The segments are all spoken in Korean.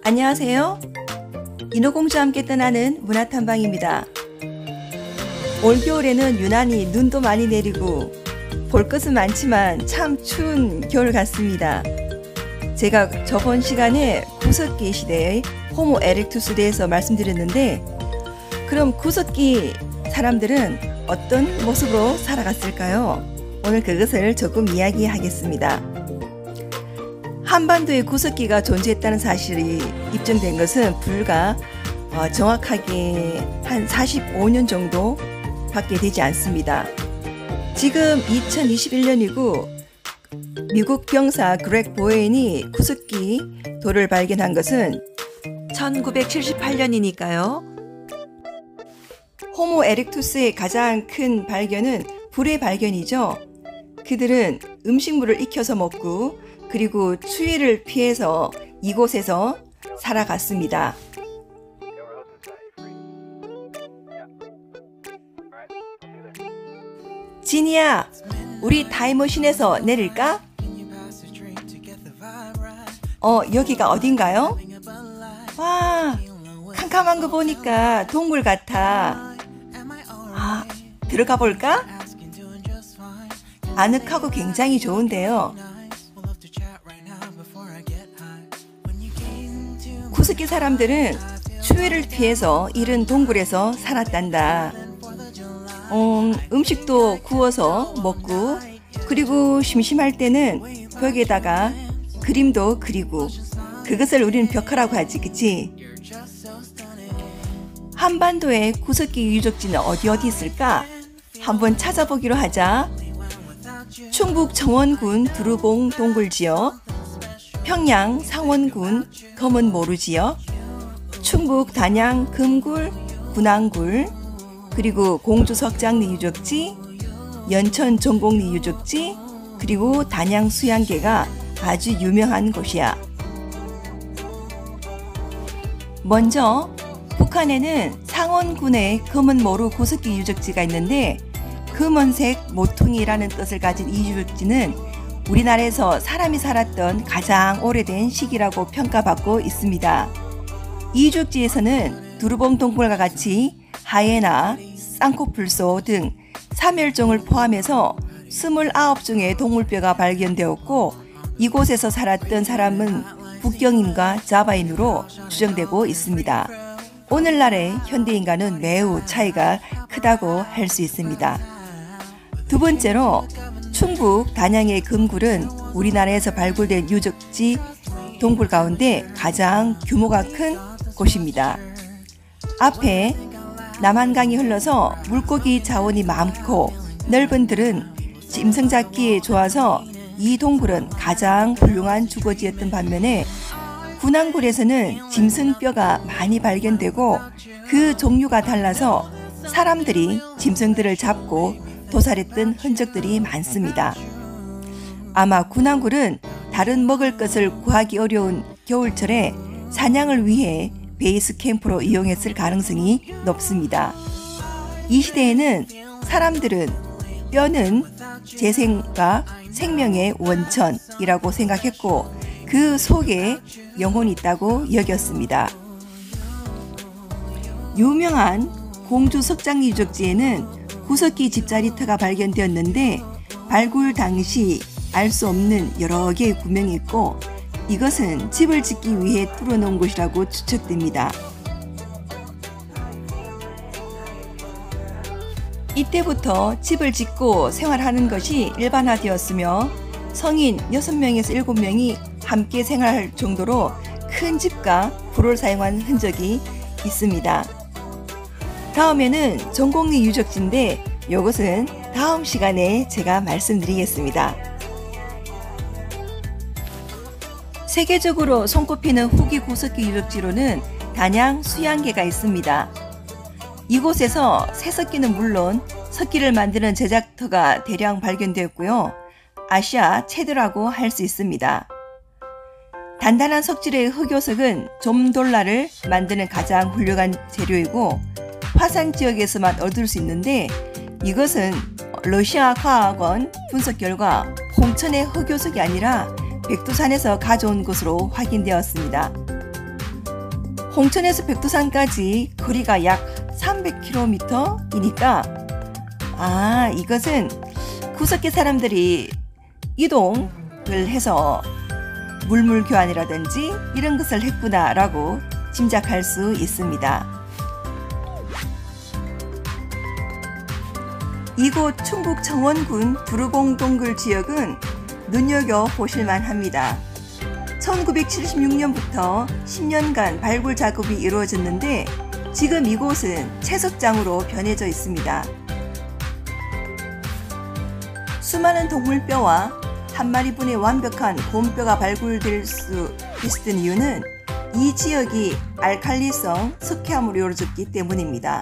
안녕하세요. 인어공주와 함께 떠나는 문화탐방입니다. 올겨울에는 유난히 눈도 많이 내리고 볼 것은 많지만 참 추운 겨울 같습니다. 제가 저번 시간에 구석기 시대의 호모 에렉투스에 대해서 말씀드렸는데, 그럼 구석기 사람들은 어떤 모습으로 살아갔을까요? 오늘 그것을 조금 이야기하겠습니다. 한반도에 구석기가 존재했다는 사실이 입증된 것은 불과 정확하게 한 45년 정도 밖에 되지 않습니다. 지금 2021년이고 미국 병사 그렉 보웬이 구석기 돌을 발견한 것은 1978년이니까요. 호모 에렉투스의 가장 큰 발견은 불의 발견이죠. 그들은 음식물을 익혀서 먹고 그리고 추위를 피해서 이곳에서 살아갔습니다. 지니야, 우리 타임머신에서 내릴까? 여기가 어딘가요? 와, 캄캄한 거 보니까 동굴 같아. 들어가 볼까? 아늑하고 굉장히 좋은데요. 구석기 사람들은 추위를 피해서 이른 동굴에서 살았단다. 음식도 구워서 먹고, 그리고 심심할 때는 벽에다가 그림도 그리고, 그것을 우리는 벽화라고 하지, 그치? 한반도의 구석기 유적지는 어디 있을까? 한번 찾아보기로 하자. 충북 정원군 두루봉 동굴지역, 평양 상원군 검은 모루지역, 충북 단양 금굴 군왕굴, 그리고 공주 석장리 유적지, 연천 종곡리 유적지, 그리고 단양 수양계가 아주 유명한 곳이야. 먼저 북한에는 상원군의 검은 모루 구석기 유적지가 있는데, 검은색 모퉁이라는 뜻을 가진 이 유적지는 우리나라에서 사람이 살았던 가장 오래된 시기라고 평가받고 있습니다. 이 유적지에서는 두루봉 동굴과 같이 하이에나, 쌍코풀소 등 사멸종을 포함해서 29종의 동물뼈가 발견되었고, 이곳에서 살았던 사람은 북경인과 자바인으로 추정되고 있습니다. 오늘날의 현대인과는 매우 차이가 크다고 할 수 있습니다. 두 번째로 충북 단양의 금굴은 우리나라에서 발굴된 유적지 동굴 가운데 가장 규모가 큰 곳입니다. 앞에 남한강이 흘러서 물고기 자원이 많고 넓은 들은 짐승 잡기에 좋아서 이 동굴은 가장 훌륭한 주거지였던 반면에, 군왕굴에서는 짐승뼈가 많이 발견되고 그 종류가 달라서 사람들이 짐승들을 잡고 도살했던 흔적들이 많습니다. 아마 군왕굴은 다른 먹을 것을 구하기 어려운 겨울철에 사냥을 위해 베이스 캠프로 이용했을 가능성이 높습니다. 이 시대에는 사람들은 뼈는 재생과 생명의 원천이라고 생각했고, 그 속에 영혼이 있다고 여겼습니다. 유명한 공주 석장리 유적지에는 구석기 집자리터가 발견되었는데, 발굴 당시 알 수 없는 여러 개의 구멍이 있고, 이것은 집을 짓기 위해 뚫어놓은 곳이라고 추측됩니다. 이때부터 집을 짓고 생활하는 것이 일반화되었으며, 성인 6명에서 7명이 함께 생활할 정도로 큰 집과 불을 사용한 흔적이 있습니다. 다음에는 종곡리 유적지인데, 이것은 다음 시간에 제가 말씀드리겠습니다. 세계적으로 손꼽히는 후기 구석기 유적지로는 단양 수양계가 있습니다. 이곳에서 새석기는 물론 석기를 만드는 제작터가 대량 발견되었고요. 아시아 최대라고 할 수 있습니다. 단단한 석질의 흑요석은 좀돌라를 만드는 가장 훌륭한 재료이고, 화산 지역에서만 얻을 수 있는데, 이것은 러시아 과학원 분석 결과 홍천의 흑요석이 아니라 백두산에서 가져온 것으로 확인되었습니다. 홍천에서 백두산까지 거리가 약 300km이니까 이것은 구석기 사람들이 이동을 해서 물물 교환이라든지 이런 것을 했구나라고 짐작할 수 있습니다. 이곳 충북 청원군 두루공동굴 지역은 눈여겨보실만 합니다. 1976년부터 10년간 발굴 작업이 이루어졌는데 지금 이곳은 채석장으로 변해져 있습니다. 수많은 동물뼈와 한 마리분의 완벽한 곰뼈가 발굴될 수 있었던 이유는 이 지역이 알칼리성 석회암으로 이루어졌기 때문입니다.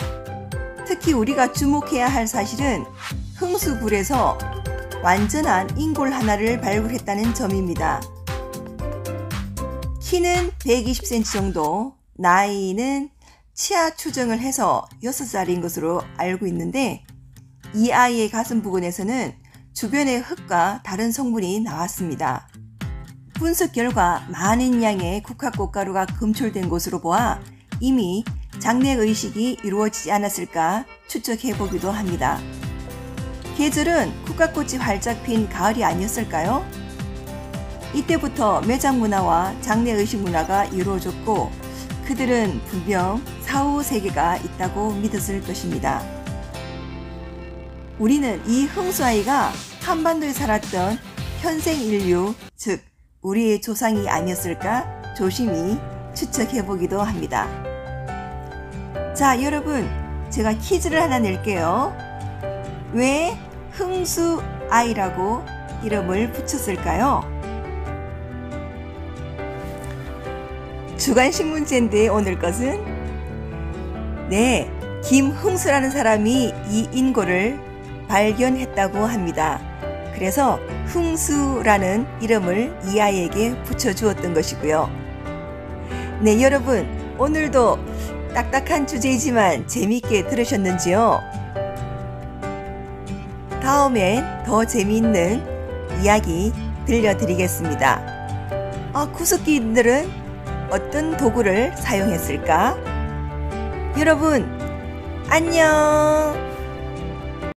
특히 우리가 주목해야 할 사실은 흥수굴에서 완전한 인골 하나를 발굴했다는 점입니다. 키는 120cm 정도, 나이는 치아 추정을 해서 6살인 것으로 알고 있는데 이 아이의 가슴 부근에서는 주변의 흙과 다른 성분이 나왔습니다. 분석 결과 많은 양의 국화꽃가루가 검출된 것으로 보아 이미 장례의식이 이루어지지 않았을까 추측해보기도 합니다. 계절은 국화꽃이 활짝 핀 가을이 아니었을까요? 이때부터 매장 문화와 장례의식 문화가 이루어졌고 그들은 분명 사후 세계가 있다고 믿었을 것입니다. 우리는 이 흥수아이가 한반도에 살았던 현생 인류, 즉 우리의 조상이 아니었을까 조심히 추측해보기도 합니다. 자, 여러분, 제가 퀴즈를 하나 낼게요. 왜 흥수아이라고 이름을 붙였을까요? 주간식 문제인데 오늘 것은 김흥수라는 사람이 이 인골을 발견했다고 합니다. 그래서 흥수라는 이름을 이 아이에게 붙여주었던 것이고요. 네, 여러분, 오늘도 딱딱한 주제이지만 재미있게 들으셨는지요? 다음엔 더 재미있는 이야기 들려드리겠습니다. 구석기들은 어떤 도구를 사용했을까? 여러분, 안녕!